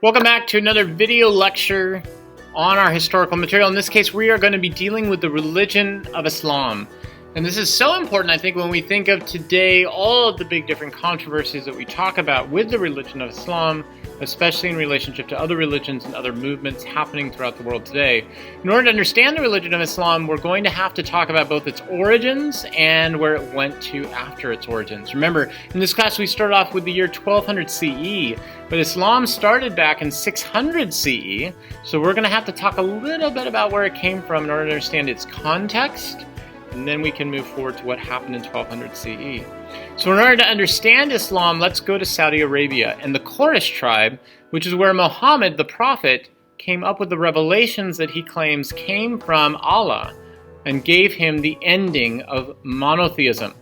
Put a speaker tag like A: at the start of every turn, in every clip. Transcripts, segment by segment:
A: Welcome back to another video lecture on our historical material. In this case, we are going to be dealing with the religion of Islam. And this is so important, I think, when we think of today, all of the big different controversies that we talk about with the religion of Islam, especially in relationship to other religions and other movements happening throughout the world today. In order to understand the religion of Islam, we're going to have to talk about both its origins and where it went to after its origins. Remember, in this class we started off with the year 1200 CE, but Islam started back in 600 CE, so we're going to have to talk a little bit about where it came from in order to understand its context, and then we can move forward to what happened in 1200 CE. So in order to understand Islam, let's go to Saudi Arabia and the Quraysh tribe, which is where Muhammad, the prophet, came up with the revelations that he claims came from Allah and gave him the ending of monotheism.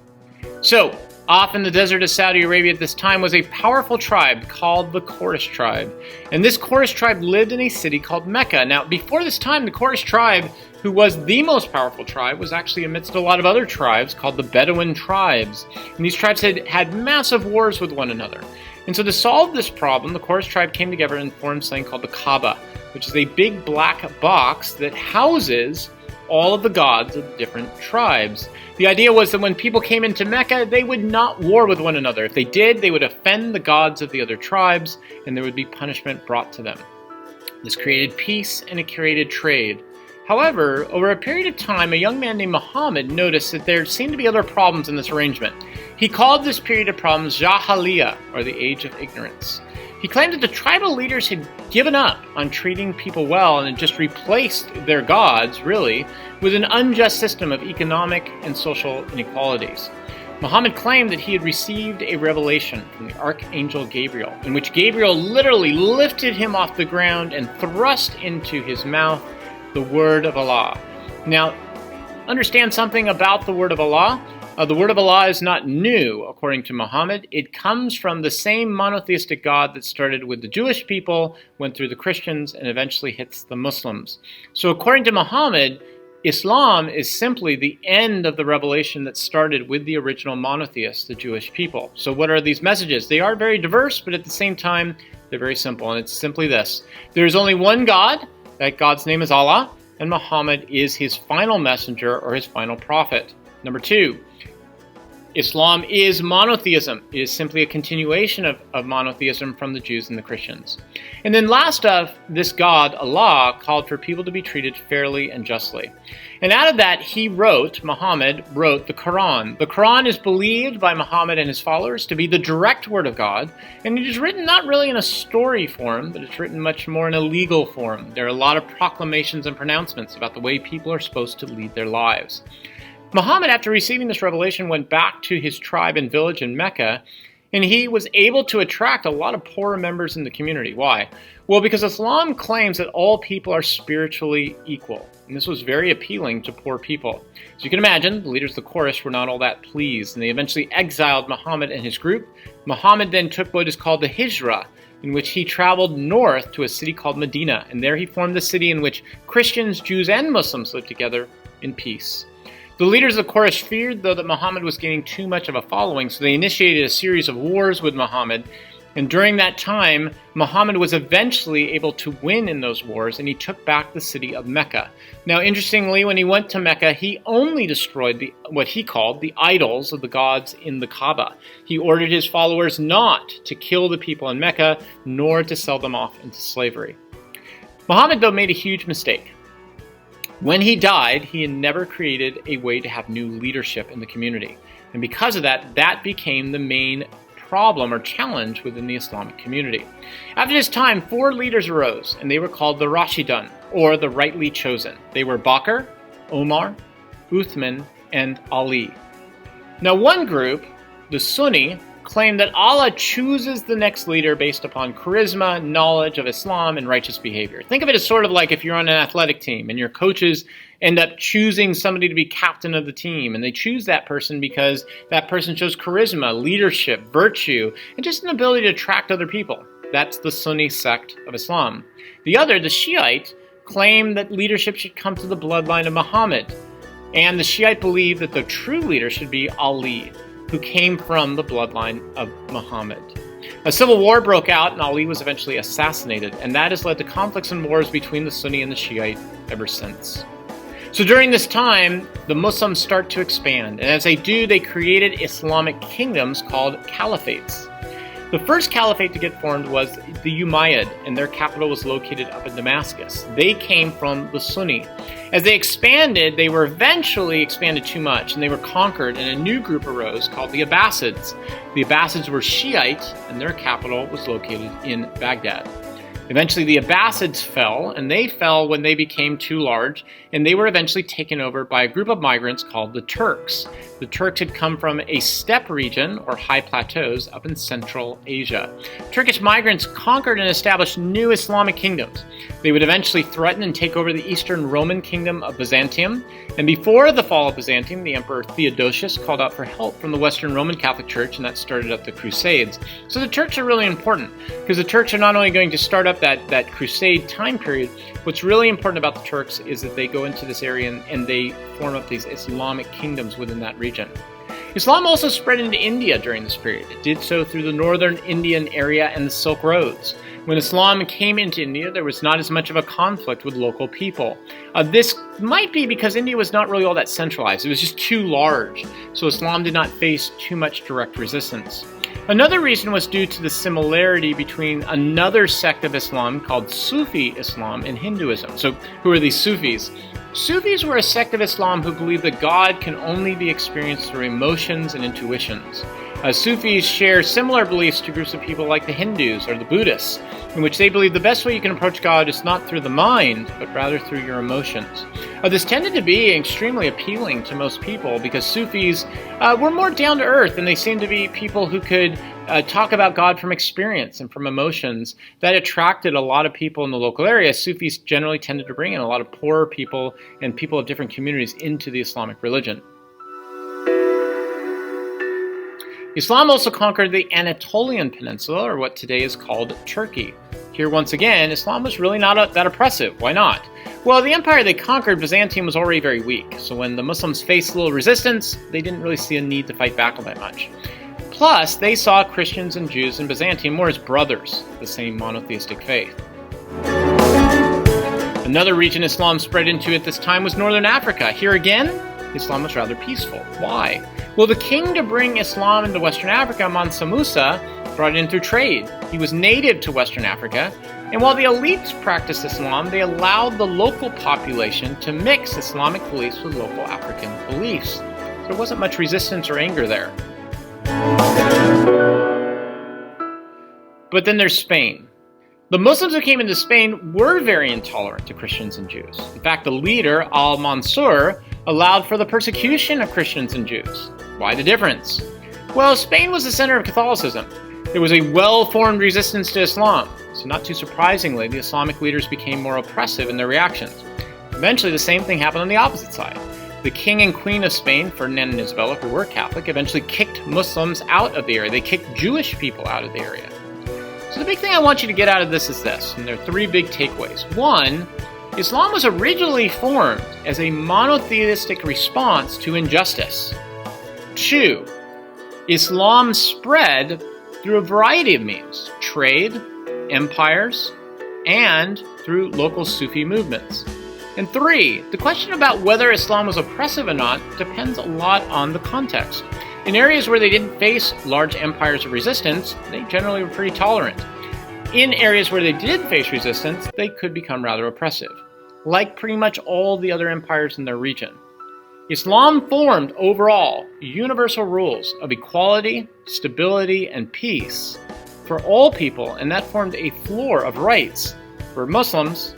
A: So, off in the desert of Saudi Arabia at this time was a powerful tribe called the Quraysh tribe. And this Quraysh tribe lived in a city called Mecca. Now, before this time, the Quraysh tribe, who was the most powerful tribe, was actually amidst a lot of other tribes called the Bedouin tribes. And these tribes had massive wars with one another. And so to solve this problem, the Quraysh tribe came together and formed something called the Kaaba, which is a big black box that houses all of the gods of the different tribes. The idea was that when people came into Mecca, they would not war with one another. If they did, they would offend the gods of the other tribes, and there would be punishment brought to them. This created peace and it created trade. However, over a period of time, a young man named Muhammad noticed that there seemed to be other problems in this arrangement. He called this period of problems Jahiliyyah, or the Age of Ignorance. He claimed that the tribal leaders had given up on treating people well and had just replaced their gods, really, with an unjust system of economic and social inequalities. Muhammad claimed that he had received a revelation from the Archangel Gabriel, in which Gabriel literally lifted him off the ground and thrust into his mouth the word of Allah. Now, understand something about the word of Allah. The word of Allah is not new, according to Muhammad. It comes from the same monotheistic God that started with the Jewish people, went through the Christians, and eventually hits the Muslims. So according to Muhammad, Islam is simply the end of the revelation that started with the original monotheists, the Jewish people. So what are these messages? They are very diverse, but at the same time, they're very simple, and it's simply this. There is only one God. That God's name is Allah, and Muhammad is his final messenger or his final prophet. Number two, Islam is monotheism. It is simply a continuation of monotheism from the Jews and the Christians. And then last of this God, Allah, called for people to be treated fairly and justly. And out of that, Muhammad wrote the Quran. The Quran is believed by Muhammad and his followers to be the direct word of God, and it is written not really in a story form, but it's written much more in a legal form. There are a lot of proclamations and pronouncements about the way people are supposed to lead their lives. Muhammad, after receiving this revelation, went back to his tribe and village in Mecca, and he was able to attract a lot of poorer members in the community. Why? Well, because Islam claims that all people are spiritually equal, and this was very appealing to poor people. As you can imagine, the leaders of the Quraysh were not all that pleased, and they eventually exiled Muhammad and his group. Muhammad then took what is called the Hegira, in which he traveled north to a city called Medina, and there he formed the city in which Christians, Jews, and Muslims lived together in peace. The leaders of the Quraysh feared, though, that Muhammad was gaining too much of a following, so they initiated a series of wars with Muhammad. And during that time, Muhammad was eventually able to win in those wars, and he took back the city of Mecca. Now, interestingly, when he went to Mecca, he only destroyed what he called the idols of the gods in the Kaaba. He ordered his followers not to kill the people in Mecca, nor to sell them off into slavery. Muhammad, though, made a huge mistake. When he died, he had never created a way to have new leadership in the community. And because of that, that became the main problem or challenge within the Islamic community. After this time, 4 leaders arose, and they were called the Rashidun, or the rightly chosen. They were Bakr, Omar, Uthman, and Ali. Now one group, the Sunni, claimed that Allah chooses the next leader based upon charisma, knowledge of Islam, and righteous behavior. Think of it as sort of like if you're on an athletic team and your coaches end up choosing somebody to be captain of the team, and they choose that person because that person shows charisma, leadership, virtue, and just an ability to attract other people. That's the Sunni sect of Islam. The other, the Shiite, claimed that leadership should come to the bloodline of Muhammad, and the Shiite believed that the true leader should be Ali, who came from the bloodline of Muhammad. A civil war broke out and Ali was eventually assassinated, and that has led to conflicts and wars between the Sunni and the Shiite ever since. So during this time, the Muslims start to expand, and as they do, they created Islamic kingdoms called Caliphates. The first caliphate to get formed was the Umayyad, and their capital was located up in Damascus. They came from the Sunni. As they expanded, they were eventually expanded too much, and they were conquered, and a new group arose called the Abbasids. The Abbasids were Shiite, and their capital was located in Baghdad. Eventually, the Abbasids fell, and they fell when they became too large, and they were eventually taken over by a group of migrants called the Turks. The Turks had come from a steppe region, or high plateaus, up in Central Asia. Turkish migrants conquered and established new Islamic kingdoms. They would eventually threaten and take over the Eastern Roman Kingdom of Byzantium, and before the fall of Byzantium, the Emperor Theodosius called out for help from the Western Roman Catholic Church, and that started up the Crusades. So the Turks are really important, because the Turks are not only going to start up that Crusade time period. What's really important about the Turks is that they go into this area and they form up these Islamic kingdoms within that region. Islam also spread into India during this period. It did so through the northern Indian area and the Silk Roads. When Islam came into India, there was not as much of a conflict with local people. This might be because India was not really all that centralized. It was just too large, so Islam did not face too much direct resistance. Another reason was due to the similarity between another sect of Islam called Sufi Islam and Hinduism. So who are these Sufis? Sufis were a sect of Islam who believed that God can only be experienced through emotions and intuitions. Sufis share similar beliefs to groups of people like the Hindus or the Buddhists, in which they believe the best way you can approach God is not through the mind, but rather through your emotions. This tended to be extremely appealing to most people because Sufis were more down to earth, and they seemed to be people who could talk about God from experience and from emotions. That attracted a lot of people in the local area. Sufis generally tended to bring in a lot of poorer people and people of different communities into the Islamic religion. Islam also conquered the Anatolian Peninsula, or what today is called Turkey. Here, once again, Islam was really not that oppressive. Why not? Well, the empire they conquered, Byzantium, was already very weak, so when the Muslims faced a little resistance, they didn't really see a need to fight back all that much. Plus, they saw Christians and Jews in Byzantium more as brothers, the same monotheistic faith. Another region Islam spread into at this time was Northern Africa. Here again, Islam was rather peaceful. Why? Well, the king to bring Islam into Western Africa, Mansa Musa, brought it in through trade. He was native to Western Africa, and while the elites practiced Islam, they allowed the local population to mix Islamic beliefs with local African beliefs. There wasn't much resistance or anger there. But then there's Spain. The Muslims who came into Spain were very intolerant to Christians and Jews. In fact, the leader, Al-Mansur, allowed for the persecution of Christians and Jews. Why the difference? Well, Spain was the center of Catholicism. There was a well-formed resistance to Islam, so not too surprisingly, the Islamic leaders became more oppressive in their reactions. Eventually, the same thing happened on the opposite side. The king and queen of Spain, Ferdinand and Isabella, who were Catholic, eventually kicked Muslims out of the area. They kicked Jewish people out of the area. So the big thing I want you to get out of this is this, and there are three big takeaways. One, Islam was originally formed as a monotheistic response to injustice. Two, Islam spread through a variety of means: trade, empires, and through local Sufi movements. And three, the question about whether Islam was oppressive or not depends a lot on the context. In areas where they didn't face large empires of resistance, they generally were pretty tolerant. In areas where they did face resistance, they could become rather oppressive, like pretty much all the other empires in their region. Islam formed, overall, universal rules of equality, stability, and peace for all people, and that formed a floor of rights for Muslims,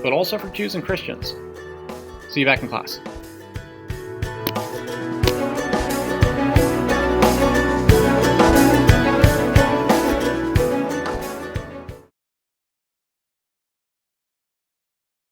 A: but also for Jews and Christians. See you back in class.